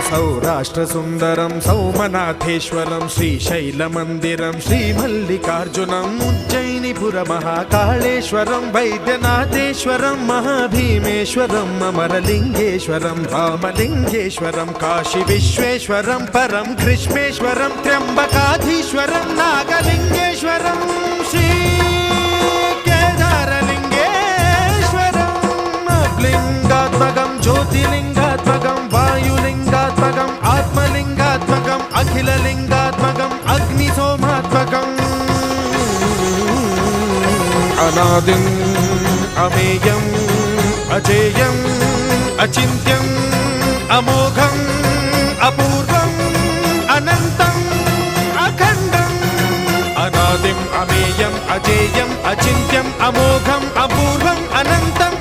सौराष्ट्रसुन्दरं सौमनाथेश्वरं श्रीशैलमन्दिरं श्रीमल्लिकार्जुनम् उज्जयिनीपुरमहाकाळेश्वरं वैद्यनाथेश्वरं महाभीमेश्वरम् अमरलिङ्गेश्वरं रामलिङ्गेश्वरं काशीविश्वेश्वरं परं ग्रीष्मेश्वरं त्र्यम्बकाधीश्वरं नागलिङ्गेश्वरं श्रीकेदारलिङ्गेश्वरं लिङ्गात्मकं ज्योतिलिङ्गात्मकं वायुलिङ्गात्मकम् आत्मलिङ्गात्मकम् अखिललिङ्गात्मकम् अग्निसोमात्मकम् अनादिम् अमेयम् अजेयम् अचिन्त्यम् अमोघम् अपूर्वम् अनन्तम् अखण्डम् अनादिम् अमेयम् अजेयम् अचिन्त्यम् अमोघम् अपूर्वम् अनन्तम्